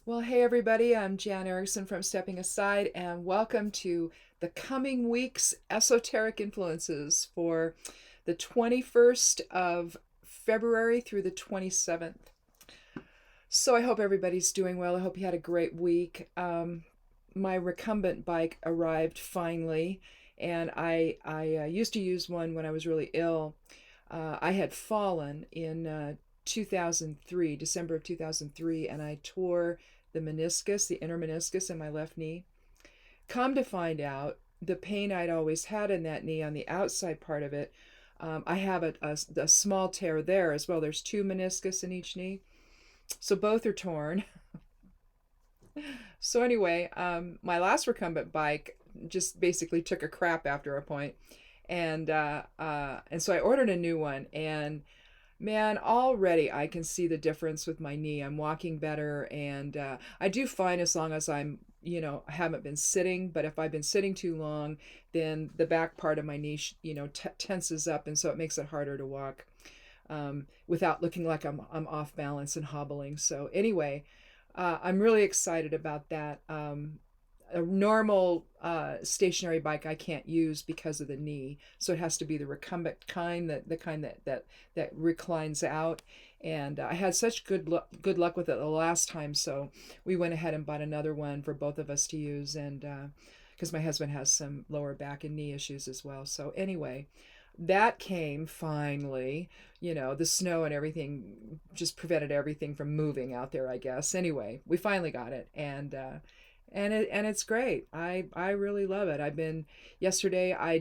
Well, hey everybody, I'm Jan Erickson from Stepping Aside, and welcome to the coming week's Esoteric Influences for the 21st of February through the 27th. So I hope everybody's doing well. I hope you had a great week. My recumbent bike arrived finally, and I used to use one when I was really ill. I had fallen in 2003, December of 2003, and I tore the meniscus, the inner meniscus in my left knee. Come to find out, the pain I'd always had in that knee on the outside part of it, I have a small tear there as well. There's two meniscus in each knee. So both are torn. So anyway, my last recumbent bike just basically took a crap after a point, and so I ordered a new one, and man, already I can see the difference with my knee. I'm walking better, and I do fine as long as I haven't been sitting. But if I've been sitting too long, then the back part of my knee, tenses up, and so it makes it harder to walk without looking like I'm off balance and hobbling. So anyway, I'm really excited about that. A normal stationary bike I can't use because of the knee, so it has to be the recumbent kind, the kind that reclines out. And I had such good luck with it the last time, so we went ahead and bought another one for both of us to use, and because my husband has some lower back and knee issues as well. So anyway, that came finally. The snow and everything just prevented everything from moving out there, I guess. Anyway, we finally got it, and it's great. I really love it. Yesterday I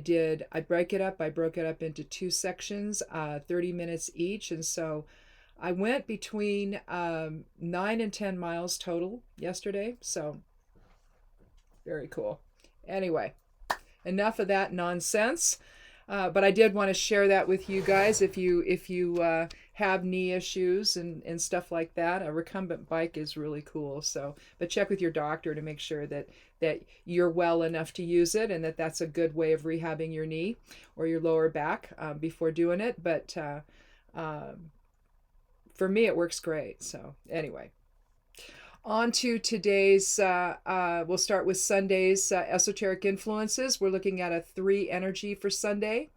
broke it up into two sections, 30 minutes each, and so I went between 9 and 10 miles total yesterday. So very cool. Anyway, enough of that nonsense. But I did want to share that with you guys. If you have knee issues and stuff like that, a recumbent bike is really cool. So, but check with your doctor to make sure that you're well enough to use it, and that's a good way of rehabbing your knee or your lower back before doing it. But for me, it works great. So anyway. On to today's, we'll start with Sunday's esoteric influences. We're looking at a 3 energy for Sunday.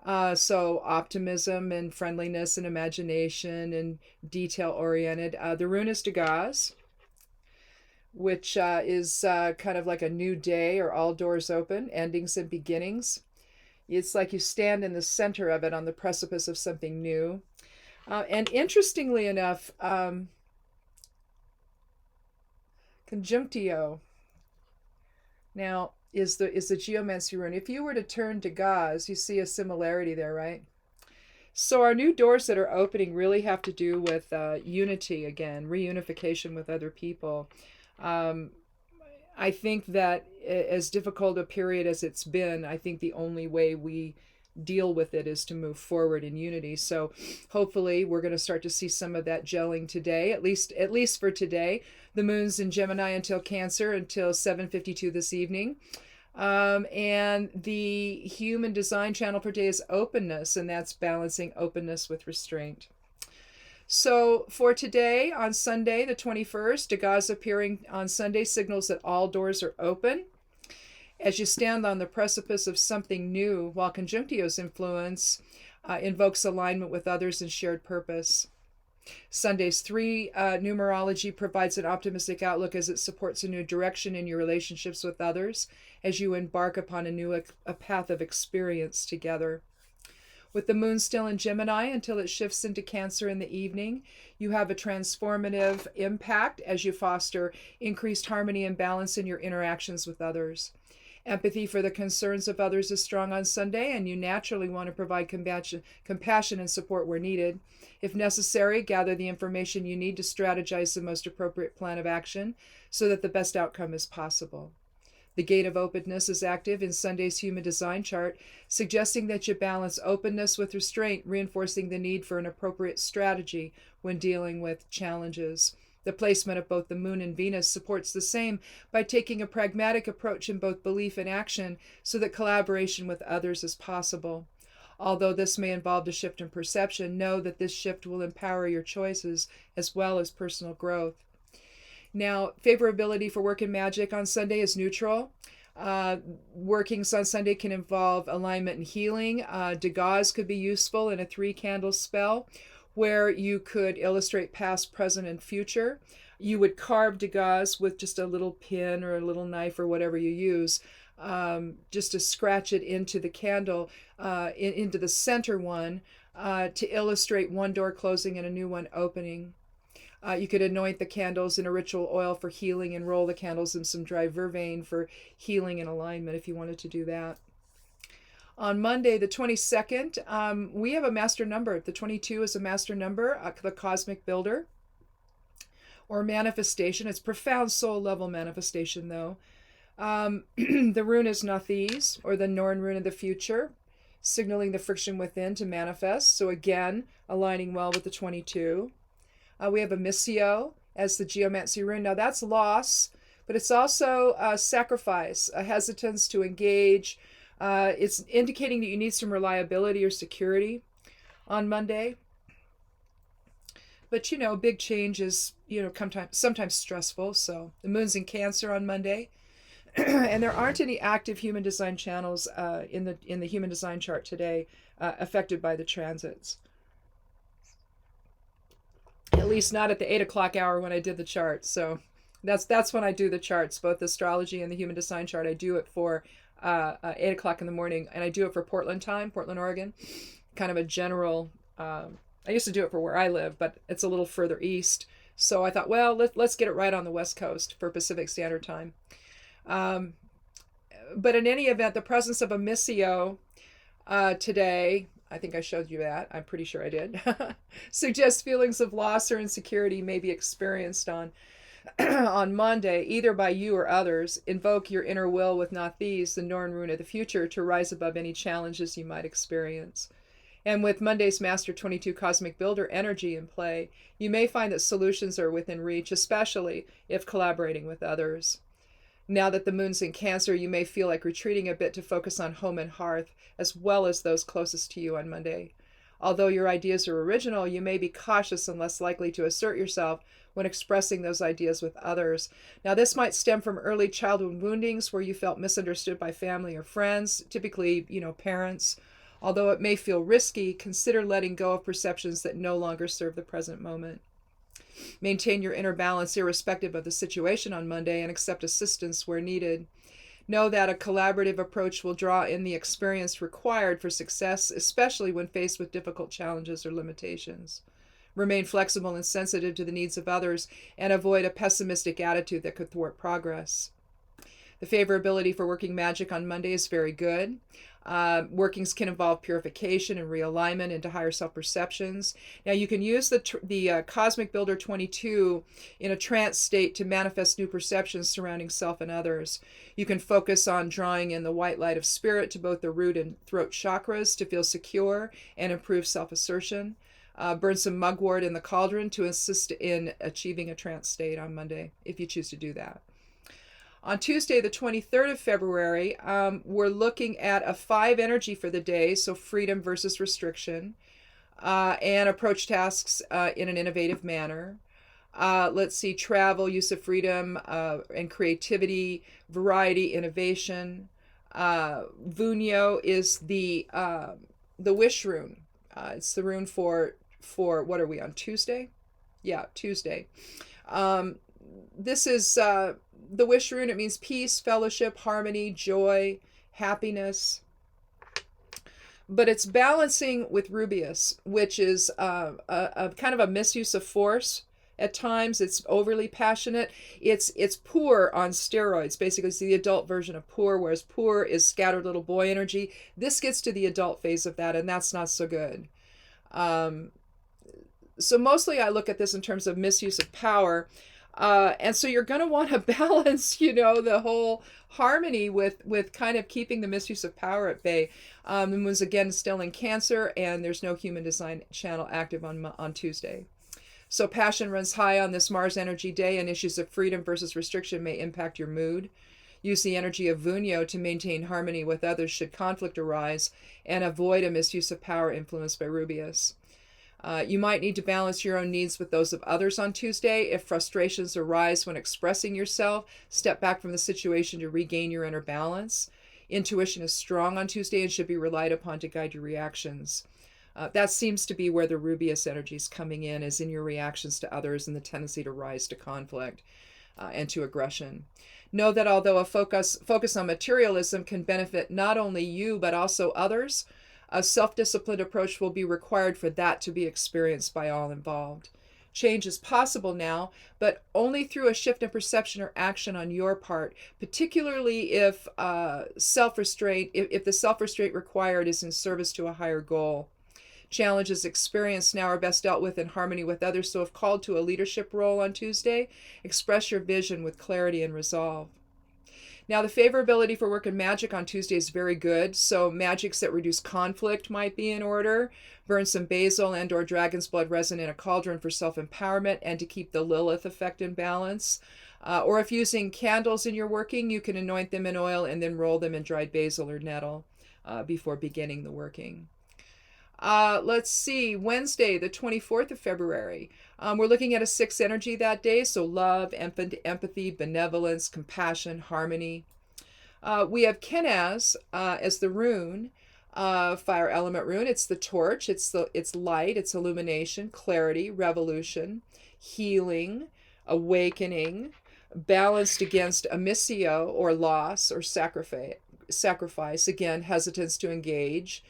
So optimism and friendliness and imagination and detail oriented. The rune is Dagaz, which is kind of like a new day or all doors open, endings and beginnings. It's like you stand in the center of it on the precipice of something new. And interestingly enough, Conjunctio now is the geomancy rune. If you were to turn to Gaz, you see a similarity there, right? So our new doors that are opening really have to do with unity again, reunification with other people. I think that as difficult a period as it's been, I think the only way we deal with it is to move forward in unity. So hopefully we're going to start to see some of that gelling today, at least for today. The moon's in Gemini until Cancer until 7:52 this evening. And the human design channel for today is openness, and that's balancing openness with restraint. So for today, on Sunday, the 21st, Dagaz appearing on Sunday signals that all doors are open as you stand on the precipice of something new, while Conjunctio's influence invokes alignment with others and shared purpose. Sunday's 3 numerology provides an optimistic outlook as it supports a new direction in your relationships with others as you embark upon a path of experience together. With the moon still in Gemini until it shifts into Cancer in the evening, you have a transformative impact as you foster increased harmony and balance in your interactions with others. Empathy for the concerns of others is strong on Sunday, and you naturally want to provide compassion and support where needed. If necessary, gather the information you need to strategize the most appropriate plan of action so that the best outcome is possible. The gate of openness is active in Sunday's human design chart, suggesting that you balance openness with restraint, reinforcing the need for an appropriate strategy when dealing with challenges. The placement of both the moon and Venus supports the same by taking a pragmatic approach in both belief and action so that collaboration with others is possible. Although this may involve a shift in perception, know that this shift will empower your choices as well as personal growth. Now, favorability for work and magic on Sunday is neutral. Workings on Sunday can involve alignment and healing. Degas could be useful in a 3-candle spell where you could illustrate past, present, and future. You would carve Degas with just a little pin or a little knife or whatever you use, just to scratch it into the candle, into the center one, to illustrate one door closing and a new one opening. You could anoint the candles in a ritual oil for healing and roll the candles in some dry vervain for healing and alignment if you wanted to do that. On Monday, the 22nd, we have a master number. The 22 is a master number, the cosmic builder or manifestation. It's profound soul level manifestation, though. The rune is Nathis, or the Norn rune of the future, signaling the friction within to manifest. So again, aligning well with the 22. We have a Missio as the geomancy rune. Now that's loss, but it's also a sacrifice, a hesitance to engage. It's indicating that you need some reliability or security on Monday. But, big change is, sometimes stressful. So the moon's in Cancer on Monday. And there aren't any active human design channels in the human design chart today affected by the transits. At least not at the 8 o'clock hour when I did the chart. So that's when I do the charts, both the astrology and the human design chart. I do it for 8 o'clock in the morning, and I do it for Portland time, Portland, Oregon. Kind of a general. I used to do it for where I live, but it's a little further east. So I thought, well, let's get it right on the West Coast for Pacific Standard Time. But in any event, the presence of a Missio today, I think I showed you that. I'm pretty sure I did. Suggests feelings of loss or insecurity may be experienced on Monday, either by you or others. Invoke your inner will with Nathis, the Norn rune of the future, to rise above any challenges you might experience. And with Monday's Master 22 Cosmic Builder energy in play, you may find that solutions are within reach, especially if collaborating with others. Now that the moon's in Cancer, you may feel like retreating a bit to focus on home and hearth, as well as those closest to you on Monday. Although your ideas are original, you may be cautious and less likely to assert yourself when expressing those ideas with others. Now, this might stem from early childhood woundings where you felt misunderstood by family or friends, typically, parents. Although it may feel risky, consider letting go of perceptions that no longer serve the present moment. Maintain your inner balance irrespective of the situation on Monday and accept assistance where needed. Know that a collaborative approach will draw in the experience required for success, especially when faced with difficult challenges or limitations. Remain flexible and sensitive to the needs of others and avoid a pessimistic attitude that could thwart progress. The favorability for working magic on Monday is very good. Workings can involve purification and realignment into higher self-perceptions. Now, you can use the Cosmic Builder 22 in a trance state to manifest new perceptions surrounding self and others. You can focus on drawing in the white light of spirit to both the root and throat chakras to feel secure and improve self-assertion. Burn some mugwort in the cauldron to assist in achieving a trance state on Monday, if you choose to do that. On Tuesday, the 23rd of February, we're looking at a 5 energy for the day, so freedom versus restriction, and approach tasks in an innovative manner. Let's see, travel, use of freedom, and creativity, variety, innovation. Vunyo is the wish rune. It's the rune for what are we on, Tuesday? Yeah, Tuesday. This is the wish rune. It means peace, fellowship, harmony, joy, happiness. But it's balancing with Rubeus, which is a kind of a misuse of force. At times, it's overly passionate. It's poor on steroids. Basically, it's the adult version of poor, whereas poor is scattered little boy energy. This gets to the adult phase of that, and that's not so good. So mostly I look at this in terms of misuse of power. And so you're going to want to balance, the whole harmony with kind of keeping the misuse of power at bay. The moon's again still in Cancer, and there's no human design channel active on Tuesday. So passion runs high on this Mars energy day, and issues of freedom versus restriction may impact your mood. Use the energy of Vunyo to maintain harmony with others should conflict arise, and avoid a misuse of power influenced by Rubeus. You might need to balance your own needs with those of others on Tuesday. If frustrations arise when expressing yourself, step back from the situation to regain your inner balance. Intuition is strong on Tuesday and should be relied upon to guide your reactions. That seems to be where the Rubeus energy is coming in, is in your reactions to others and the tendency to rise to conflict and to aggression. Know that although a focus on materialism can benefit not only you but also others, a self-disciplined approach will be required for that to be experienced by all involved. Change is possible now, but only through a shift in perception or action on your part, particularly if self-restraint, if the self-restraint required is in service to a higher goal. Challenges experienced now are best dealt with in harmony with others, so if called to a leadership role on Tuesday, express your vision with clarity and resolve. Now, the favorability for work and magic on Tuesday is very good, so magics that reduce conflict might be in order. Burn some basil and or dragon's blood resin in a cauldron for self-empowerment and to keep the Lilith effect in balance. Or if using candles in your working, you can anoint them in oil and then roll them in dried basil or nettle before beginning the working. Let's see, Wednesday, the 24th of February. We're looking at a 6 energy that day, so love, empathy, benevolence, compassion, harmony. We have Kenaz as the rune, fire element rune. It's the torch, it's light, it's illumination, clarity, revolution, healing, awakening, balanced against amissio or loss or sacrifice, again, hesitance to engage.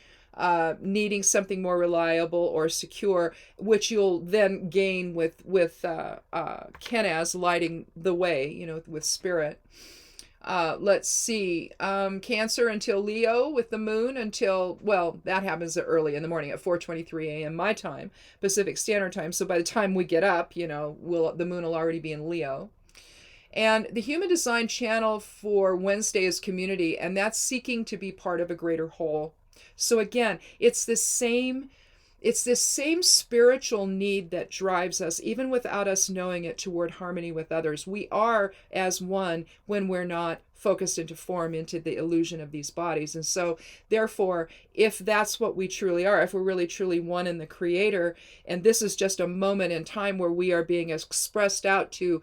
Needing something more reliable or secure, which you'll then gain with Kenaz lighting the way, with spirit. Let's see, Cancer until Leo with the moon until, well, that happens early in the morning at 4:23 a.m. my time, Pacific Standard Time. So by the time we get up, the moon will already be in Leo. And the human design channel for Wednesday is community, and that's seeking to be part of a greater whole. So again, it's this same spiritual need that drives us, even without us knowing it, toward harmony with others. We are as one when we're not focused into form, into the illusion of these bodies. And so therefore, if that's what we truly are, if we're really truly one in the Creator, and this is just a moment in time where we are being expressed out to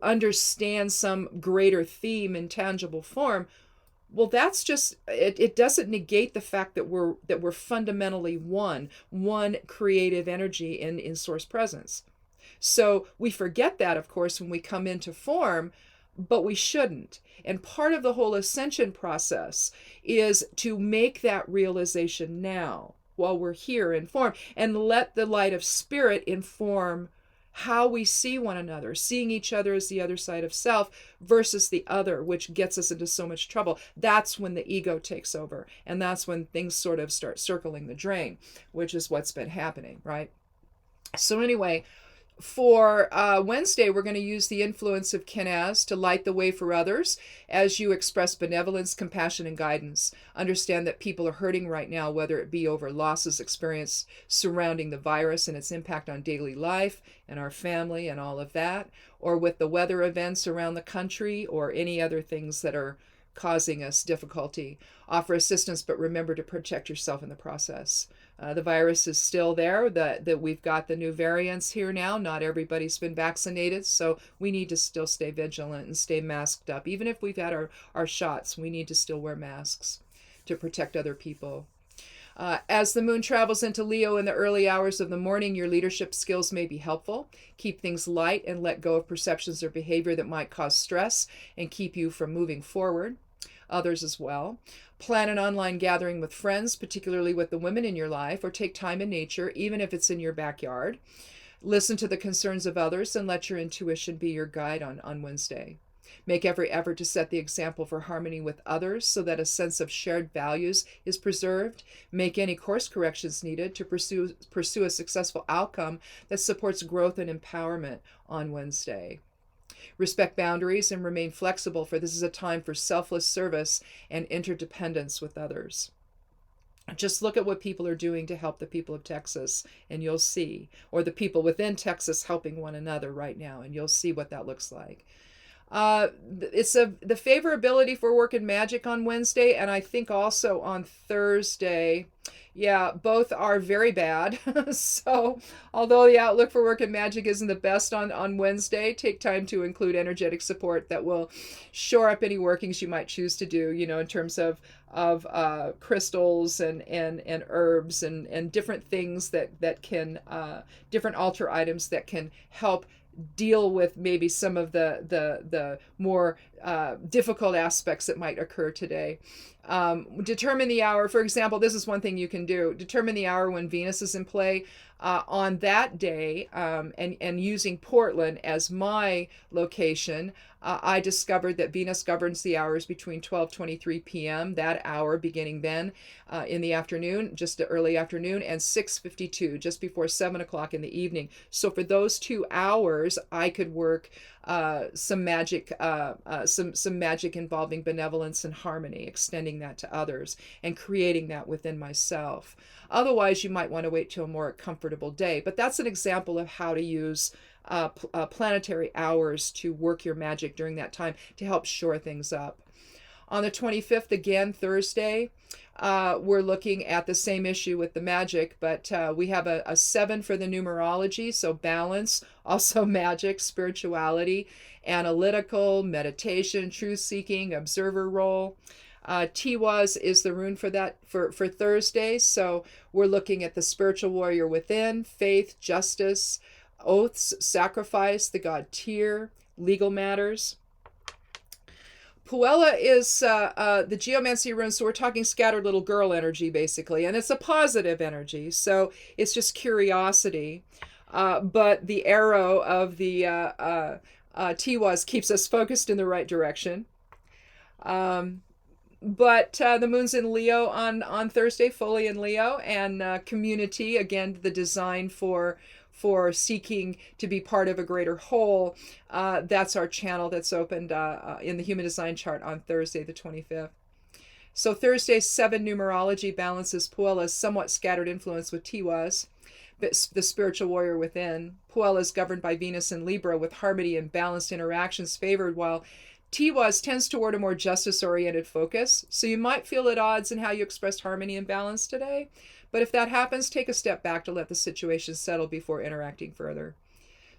understand some greater theme in tangible form, well, that's just, it doesn't negate the fact that we're fundamentally one creative energy in source presence. So we forget that, of course, when we come into form, but we shouldn't. And part of the whole ascension process is to make that realization now while we're here in form, and let the light of spirit inform how we see one another, seeing each other as the other side of self versus the other, which gets us into so much trouble. That's when the ego takes over, and that's when things sort of start circling the drain, which is what's been happening, right? So anyway, for Wednesday, we're going to use the influence of Kenaz to light the way for others as you express benevolence, compassion, and guidance. Understand that people are hurting right now, whether it be over losses experienced surrounding the virus and its impact on daily life and our family and all of that, or with the weather events around the country or any other things that are causing us difficulty. Offer assistance, but remember to protect yourself in the process. The virus is still there, that we've got the new variants here now. Not everybody's been vaccinated, so we need to still stay vigilant and stay masked up. Even if we've had our shots, we need to still wear masks to protect other people. As the moon travels into Leo in the early hours of the morning, your leadership skills may be helpful. Keep things light and let go of perceptions or behavior that might cause stress and keep you from moving forward. Others as well. Plan an online gathering with friends, particularly with the women in your life, or take time in nature, even if it's in your backyard. Listen to the concerns of others and let your intuition be your guide on Wednesday. Make every effort to set the example for harmony with others so that a sense of shared values is preserved. Make any course corrections needed to pursue a successful outcome that supports growth and empowerment on Wednesday. Respect boundaries and remain flexible, for this is a time for selfless service and interdependence with others. Just look at what people are doing to help the people of Texas, and you'll see, or the people within Texas helping one another right now, and you'll see what that looks like. It's the favorability for work and magic on Wednesday, and I think also on Thursday, Yeah, both are very bad. So, although the outlook for work and magic isn't the best on Wednesday, take time to include energetic support that will shore up any workings you might choose to do, in terms of crystals and herbs and different things that can different altar items that can help deal with maybe some of the more difficult aspects that might occur today. Determine the hour. For example, this is one thing you can do. Determine the hour when Venus is in play. On that day, and using Portland as my location, I discovered that Venus governs the hours between 12:23 p.m., that hour beginning then in the afternoon, just the early afternoon, and 6:52, just before 7 o'clock in the evening. So for those 2 hours, I could work some magic, some magic involving benevolence and harmony, extending that to others and creating that within myself. Otherwise, you might want to wait till a more comfortable day. But that's an example of how to use planetary hours to work your magic during that time to help shore things up. On the 25th, again, Thursday, we're looking at the same issue with the magic, but we have a 7 for the numerology, so balance, also magic, spirituality, analytical, meditation, truth-seeking, observer role. Tiwaz is the rune for that for Thursday, so we're looking at the spiritual warrior within, faith, justice, oaths, sacrifice, the god Tyr, legal matters. Puella is the geomancy rune, so we're talking scattered little girl energy, basically, and it's a positive energy, so it's just curiosity. But the arrow of the Tiwaz keeps us focused in the right direction. But the moon's in Leo on Thursday, fully in Leo, and community, again, the design for seeking to be part of a greater whole. That's our channel that's opened in the human design chart on Thursday, the 25th. So Thursday's 7 numerology balances Puella's somewhat scattered influence with Tiwaz, the spiritual warrior within. Puella is governed by Venus in Libra with harmony and balanced interactions favored, while Tiwaz tends toward a more justice-oriented focus. So you might feel at odds in how you express harmony and balance today. But if that happens, take a step back to let the situation settle before interacting further.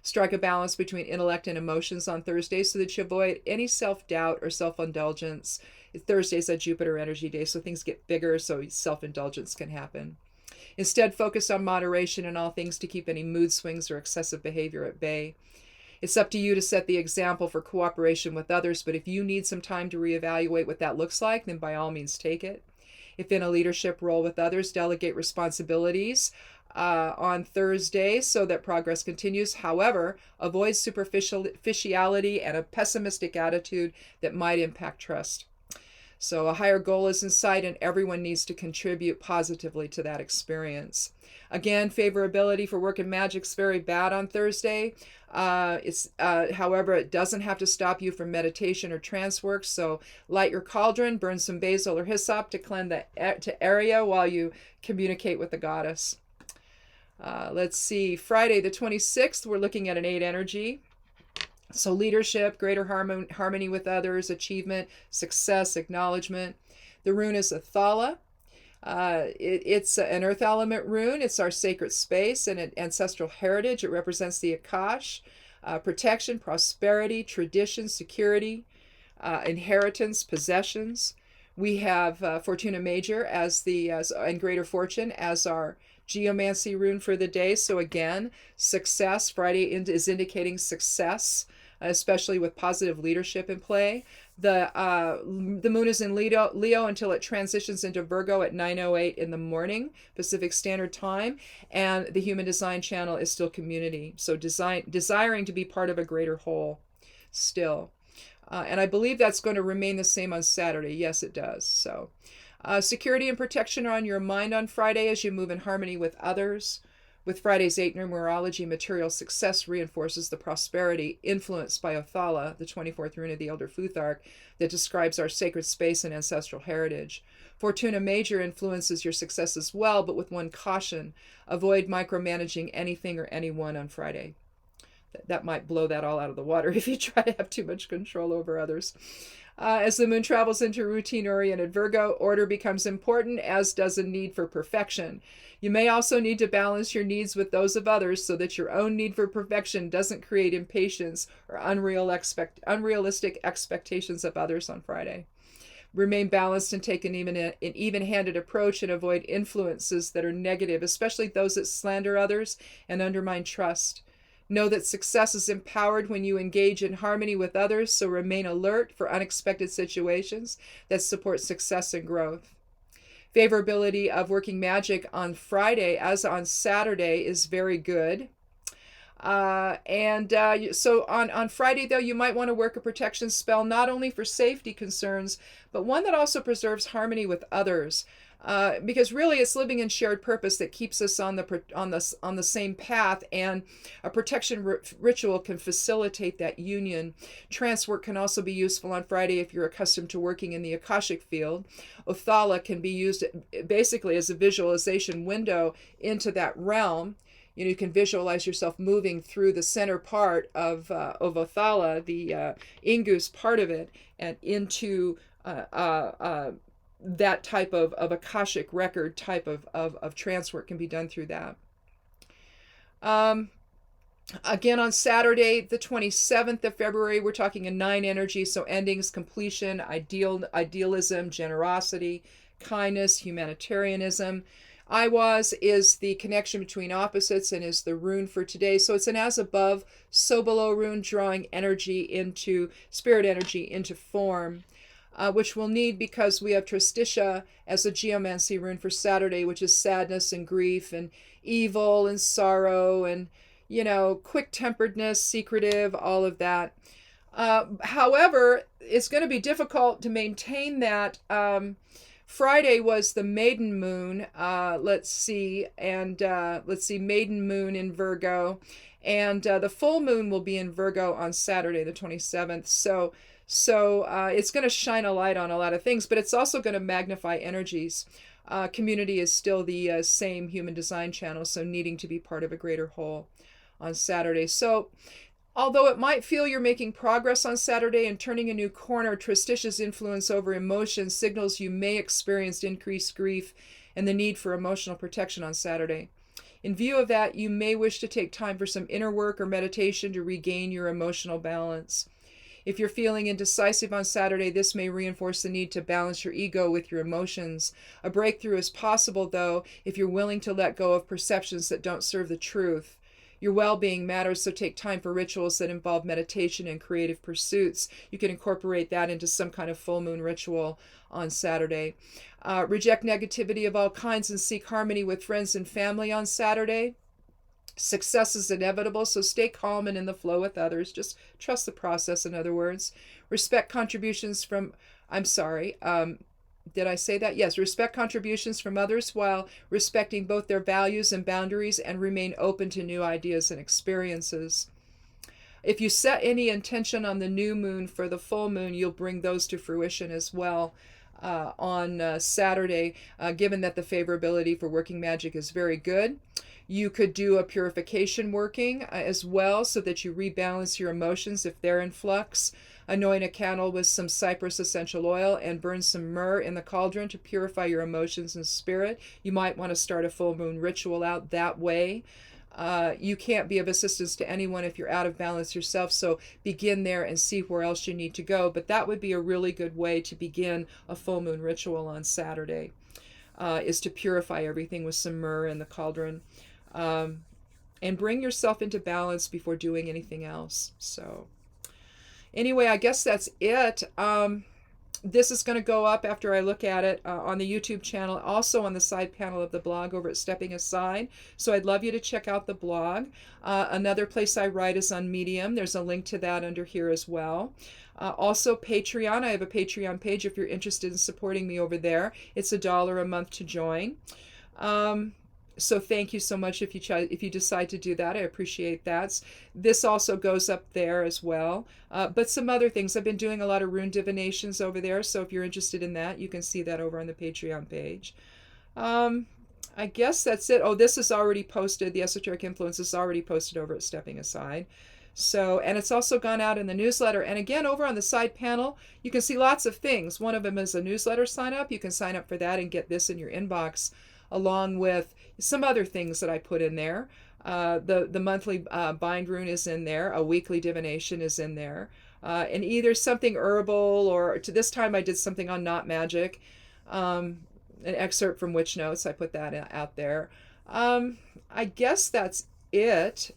Strike a balance between intellect and emotions on Thursday so that you avoid any self-doubt or self-indulgence. Thursday's a Jupiter energy day, so things get bigger, so self-indulgence can happen. Instead, focus on moderation in all things to keep any mood swings or excessive behavior at bay. It's up to you to set the example for cooperation with others, but if you need some time to reevaluate what that looks like, then by all means take it. If in a leadership role with others, delegate responsibilities on Thursday so that progress continues. However, avoid superficiality and a pessimistic attitude that might impact trust. So a higher goal is in sight, and everyone needs to contribute positively to that experience. Again, favorability for work and magic's very bad on Thursday. However, it doesn't have to stop you from meditation or trance work. So light your cauldron, burn some basil or hyssop to cleanse the area while you communicate with the goddess. Let's see, Friday the 26th, we're looking at an 8 energy. So leadership, greater harmony with others, achievement, success, acknowledgement. The rune is Athala. It's an earth element rune. It's our sacred space and ancestral heritage. It represents the Akash, protection, prosperity, tradition, security, inheritance, possessions. We have Fortuna Major and Greater Fortune as our geomancy rune for the day. So again, success. Friday is indicating success, especially with positive leadership in play. The moon is in Leo until it transitions into Virgo at 9:08 in the morning Pacific Standard Time, and the human design channel is still community. So desiring to be part of a greater whole still. And I believe that's going to remain the same on Saturday. Yes, it does. So security and protection are on your mind on Friday as you move in harmony with others. With Friday's 8 numerology, material success reinforces the prosperity influenced by Othala, the 24th rune of the Elder Futhark, that describes our sacred space and ancestral heritage. Fortuna Major influences your success as well, but with one caution: avoid micromanaging anything or anyone on Friday. That might blow that all out of the water if you try to have too much control over others. As the moon travels into routine-oriented Virgo, order becomes important, as does a need for perfection. You may also need to balance your needs with those of others so that your own need for perfection doesn't create impatience or unrealistic expectations of others on Friday. Remain balanced and take an even-handed approach and avoid influences that are negative, especially those that slander others and undermine trust. Know that success is empowered when you engage in harmony with others, so remain alert for unexpected situations that support success and growth. Favorability of working magic on Friday as on Saturday is very good. So on Friday, though, you might want to work a protection spell not only for safety concerns, but one that also preserves harmony with others. Because really it's living in shared purpose that keeps us on the same path, and a protection ritual can facilitate that union. Trance work can also be useful on Friday if you're accustomed to working in the Akashic field. Othala can be used basically as a visualization window into that realm. You can visualize yourself moving through the center part of Othala, the Ingus part of it, and into that type of Akashic record type of trance work can be done through that. Again, on Saturday, the 27th of February, we're talking a 9 energy, so endings, completion, idealism, generosity, kindness, humanitarianism. Iwaz is the connection between opposites and is the rune for today. So it's an as above, so below rune, drawing energy into, spirit energy into form. Which we'll need because we have Tristitia as a geomancy rune for Saturday, which is sadness and grief and evil and sorrow and, quick-temperedness, secretive, all of that. However, it's going to be difficult to maintain that. Friday was the maiden moon. Let's see, maiden moon in Virgo. And the full moon will be in Virgo on Saturday, the 27th. So it's going to shine a light on a lot of things, but it's also going to magnify energies. Community is still the same human design channel, so needing to be part of a greater whole on Saturday. So although it might feel you're making progress on Saturday and turning a new corner, Tristitia's influence over emotion signals you may experience increased grief and the need for emotional protection on Saturday. In view of that, you may wish to take time for some inner work or meditation to regain your emotional balance. If you're feeling indecisive on Saturday, this may reinforce the need to balance your ego with your emotions. A breakthrough is possible, though, if you're willing to let go of perceptions that don't serve the truth. Your well-being matters, so take time for rituals that involve meditation and creative pursuits. You can incorporate that into some kind of full moon ritual on Saturday. Reject negativity of all kinds and seek harmony with friends and family on Saturday. Success is inevitable, so stay calm and in the flow with others. Just trust the process, in other words. Respect contributions from, did I say that? Yes, respect contributions from others while respecting both their values and boundaries, and remain open to new ideas and experiences. If you set any intention on the new moon for the full moon, you'll bring those to fruition as well on Saturday, given that the favorability for working magic is very good. You could do a purification working as well so that you rebalance your emotions if they're in flux. Anoint a candle with some cypress essential oil and burn some myrrh in the cauldron to purify your emotions and spirit. You might want to start a full moon ritual out that way. You can't be of assistance to anyone if you're out of balance yourself, so begin there and see where else you need to go. But that would be a really good way to begin a full moon ritual on Saturday, is to purify everything with some myrrh in the cauldron. And bring yourself into balance before doing anything else. So anyway, I guess that's it. This is going to go up after I look at it on the YouTube channel, also on the side panel of the blog over at Stepping Aside. So I'd love you to check out the blog. Another place I write is on Medium. There's a link to that under here as well. Also Patreon. I have a Patreon page if you're interested in supporting me over there. It's $1 a month to join. So thank you so much if you decide to do that. I appreciate that. This also goes up there as well. But some other things. I've been doing a lot of rune divinations over there. So if you're interested in that, you can see that over on the Patreon page. I guess that's it. Oh, this is already posted. The Esoteric Influence is already posted over at Stepping Aside. So, and it's also gone out in the newsletter. And again, over on the side panel, you can see lots of things. One of them is a newsletter sign up. You can sign up for that and get this in your inbox, along with some other things that I put in there. The monthly bind rune is in there. A weekly divination is in there. And either something herbal, or to this time I did something on not magic. An excerpt from Witch Notes. I put that out there. I guess that's it.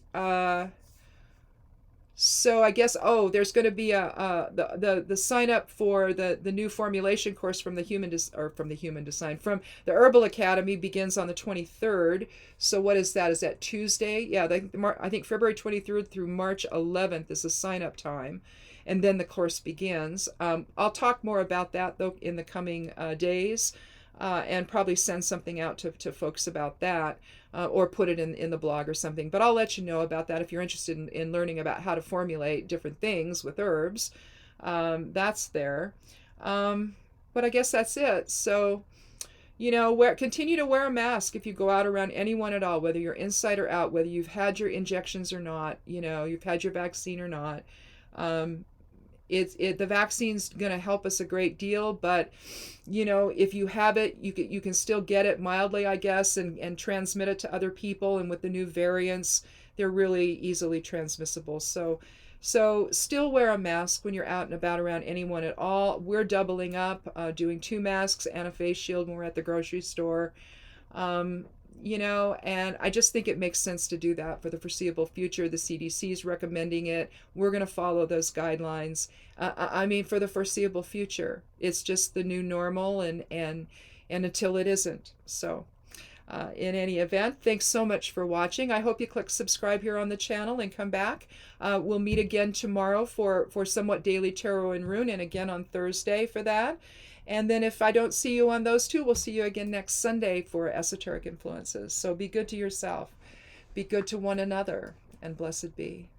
So I guess, oh, there's going to be the sign up for the new formulation course from the Human Design, from the Herbal Academy, begins on the 23rd. So what is that? Is that Tuesday? Yeah, I think February 23rd through March 11th is the sign up time, and then the course begins. I'll talk more about that though in the coming days. And probably send something out to folks about that, or put it in the blog or something. But I'll let you know about that if you're interested in learning about how to formulate different things with herbs. That's there. But I guess that's it. So, continue to wear a mask if you go out around anyone at all, whether you're inside or out, whether you've had your injections or not, you've had your vaccine or not. The vaccine's going to help us a great deal, but if you have it, you can still get it mildly, I guess, and transmit it to other people. And with the new variants, they're really easily transmissible. So still wear a mask when you're out and about around anyone at all. We're doubling up, doing 2 masks and a face shield when we're at the grocery store. And I just think it makes sense to do that for the foreseeable future. The CDC is recommending it. We're going to follow those guidelines. For the foreseeable future. It's just the new normal, and until it isn't. So, in any event, thanks so much for watching. I hope you click subscribe here on the channel and come back. We'll meet again tomorrow for Somewhat Daily Tarot and Rune, and again on Thursday for that. And then if I don't see you on those two, we'll see you again next Sunday for Esoteric Influences. So be good to yourself, be good to one another, and blessed be.